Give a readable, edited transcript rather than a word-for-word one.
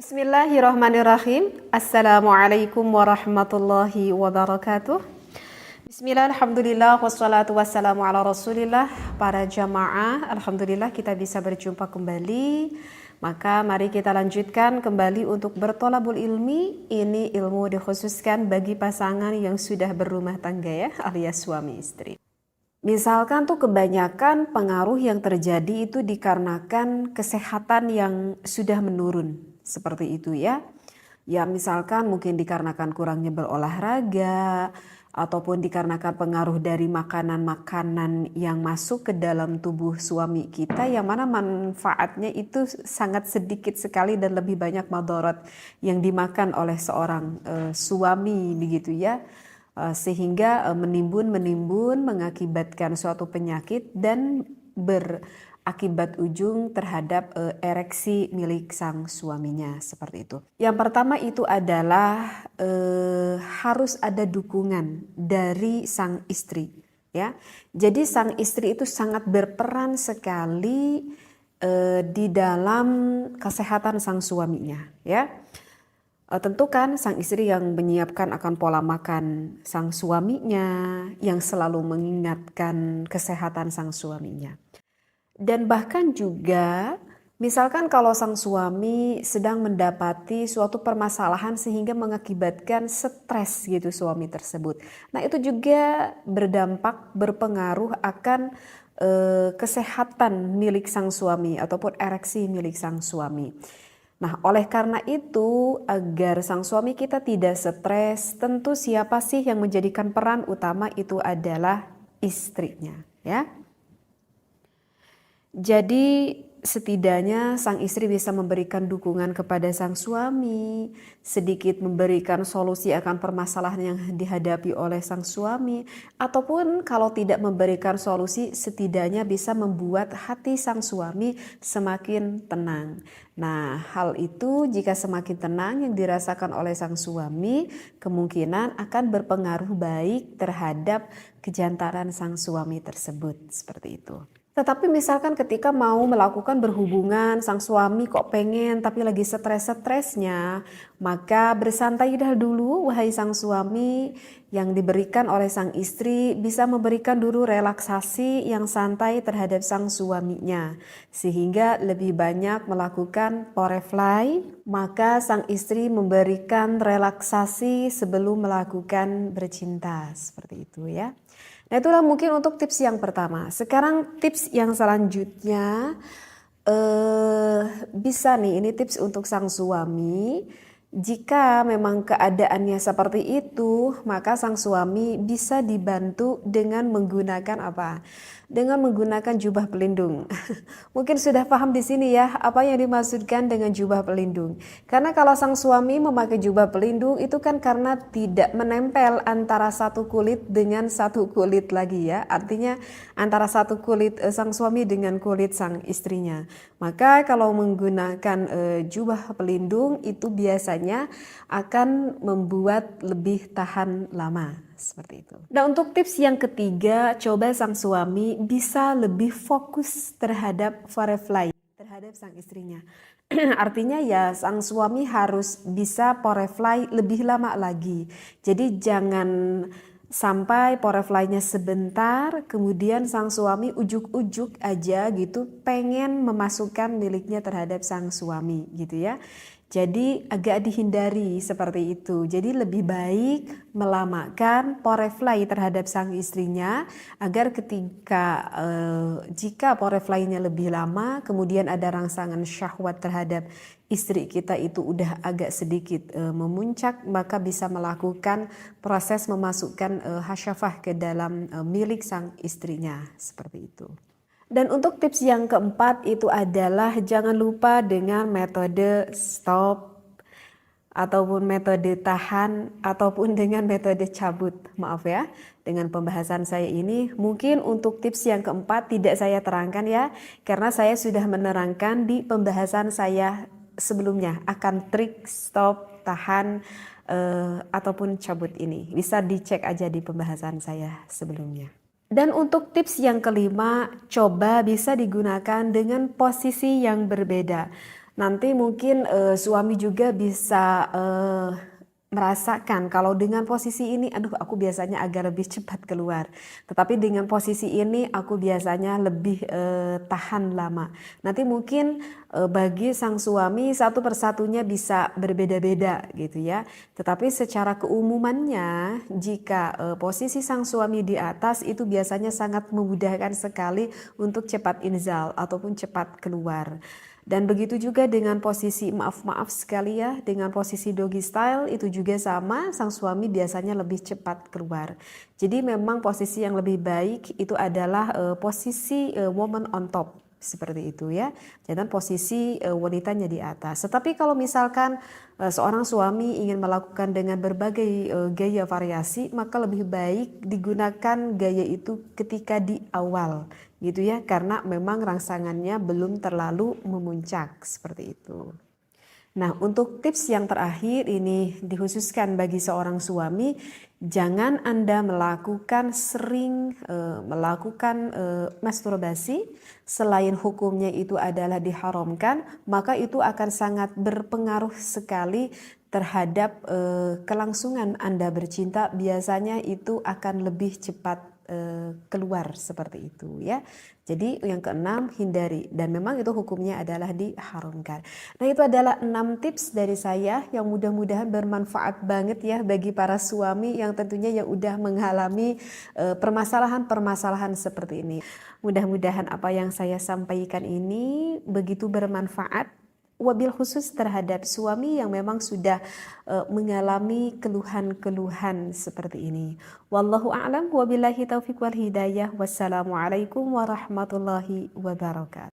Bismillahirrahmanirrahim. Assalamualaikum warahmatullahi wabarakatuh. Bismillah, alhamdulillah, wassalatu wassalamu ala rasulillah. Para jamaah, alhamdulillah kita bisa berjumpa kembali. Maka mari kita lanjutkan kembali untuk bertolabul ilmi. Ini ilmu dikhususkan bagi pasangan yang sudah berumah tangga ya, alias suami istri. Misalkan tuh kebanyakan pengaruh yang terjadi itu dikarenakan kesehatan yang sudah menurun. Seperti itu ya. Ya misalkan mungkin dikarenakan kurangnya berolahraga, ataupun dikarenakan pengaruh dari makanan-makanan yang masuk ke dalam tubuh suami kita, yang mana manfaatnya itu sangat sedikit sekali dan lebih banyak madarat yang dimakan oleh seorang suami begitu ya. Sehingga menimbun mengakibatkan suatu penyakit dan berakibat ujung terhadap ereksi milik sang suaminya, seperti itu. Yang pertama itu adalah harus ada dukungan dari sang istri ya. Jadi sang istri itu sangat berperan sekali di dalam kesehatan sang suaminya ya. Tentu kan sang istri yang menyiapkan akan pola makan sang suaminya, yang selalu mengingatkan kesehatan sang suaminya. Dan bahkan juga misalkan kalau sang suami sedang mendapati suatu permasalahan sehingga mengakibatkan stres gitu suami tersebut. Nah itu juga berdampak, berpengaruh akan kesehatan milik sang suami ataupun ereksi milik sang suami. Nah, oleh karena itu, agar sang suami kita tidak stres, tentu siapa sih yang menjadikan peran utama itu adalah istrinya, ya. Jadi setidaknya sang istri bisa memberikan dukungan kepada sang suami, sedikit memberikan solusi akan permasalahan yang dihadapi oleh sang suami, ataupun kalau tidak memberikan solusi setidaknya bisa membuat hati sang suami semakin tenang. Nah, hal itu jika semakin tenang yang dirasakan oleh sang suami, kemungkinan akan berpengaruh baik terhadap kejantanan sang suami tersebut, seperti itu. Tetapi misalkan ketika mau melakukan berhubungan, sang suami kok pengen tapi lagi stres-stresnya, maka bersantai dah dulu wahai sang suami. Yang diberikan oleh sang istri bisa memberikan dulu relaksasi yang santai terhadap sang suaminya. Sehingga lebih banyak melakukan porefly, maka sang istri memberikan relaksasi sebelum melakukan bercinta. Seperti itu ya. Nah itulah mungkin untuk tips yang pertama. Sekarang tips yang selanjutnya bisa nih, ini tips untuk sang suami. Jika memang keadaannya seperti itu, maka sang suami bisa dibantu dengan menggunakan apa? Dengan menggunakan jubah pelindung. Mungkin sudah paham di sini ya apa yang dimaksudkan dengan jubah pelindung. Karena kalau sang suami memakai jubah pelindung itu kan karena tidak menempel antara satu kulit dengan satu kulit lagi ya. Artinya antara satu kulit sang suami dengan kulit sang istrinya. Maka kalau menggunakan jubah pelindung itu biasanya akan membuat lebih tahan lama. Seperti itu. Nah untuk tips yang ketiga, coba sang suami bisa lebih fokus terhadap forefly, terhadap sang istrinya. Artinya ya sang suami harus bisa forefly lebih lama lagi. Jadi jangan sampai porefly-nya sebentar, kemudian sang suami ujuk-ujuk aja gitu pengen memasukkan miliknya terhadap sang suami gitu ya. Jadi agak dihindari seperti itu. Jadi lebih baik melamakan porefly terhadap sang istrinya agar ketika jika porefly-nya lebih lama kemudian ada rangsangan syahwat terhadap istri kita itu udah agak sedikit memuncak, maka bisa melakukan proses memasukkan hasyafah ke dalam milik sang istrinya seperti itu. Dan untuk tips yang keempat itu adalah jangan lupa dengan metode stop ataupun metode tahan ataupun dengan metode cabut. Maaf ya, dengan pembahasan saya ini mungkin untuk tips yang keempat tidak saya terangkan ya, karena saya sudah menerangkan di pembahasan saya sebelumnya akan trik stop, tahan ataupun cabut ini. Bisa dicek aja di pembahasan saya sebelumnya. Dan untuk tips yang kelima, coba bisa digunakan dengan posisi yang berbeda. Nanti mungkin suami juga bisa merasakan kalau dengan posisi ini, aduh aku biasanya agak lebih cepat keluar. Tetapi dengan posisi ini aku biasanya lebih tahan lama. Nanti mungkin bagi sang suami satu persatunya bisa berbeda-beda gitu ya. Tetapi secara keumumannya jika posisi sang suami di atas itu biasanya sangat memudahkan sekali untuk cepat inzal ataupun cepat keluar. Dan begitu juga dengan posisi maaf-maaf sekali ya, dengan posisi doggy style itu juga sama, sang suami biasanya lebih cepat keluar. Jadi memang posisi yang lebih baik itu adalah posisi woman on top seperti itu ya. Jangan posisi wanitanya di atas. Tetapi kalau misalkan seorang suami ingin melakukan dengan berbagai gaya variasi, maka lebih baik digunakan gaya itu ketika di awal gitu ya, karena memang rangsangannya belum terlalu memuncak seperti itu. Nah, untuk tips yang terakhir ini dikhususkan bagi seorang suami, jangan Anda melakukan masturbasi selain hukumnya itu adalah diharamkan, maka itu akan sangat berpengaruh sekali terhadap kelangsungan Anda bercinta. Biasanya itu akan lebih cepat keluar seperti itu ya. Jadi yang keenam, hindari, dan memang itu hukumnya adalah diharamkan. Nah, itu adalah 6 tips dari saya yang mudah-mudahan bermanfaat banget ya bagi para suami yang tentunya yang udah mengalami permasalahan-permasalahan seperti ini. Mudah-mudahan apa yang saya sampaikan ini begitu bermanfaat, wabil khusus terhadap suami yang memang sudah mengalami keluhan-keluhan seperti ini. Wallahu a'lam wabillahi taufiq wal hidayah. Wassalamualaikum warahmatullahi wabarakatuh.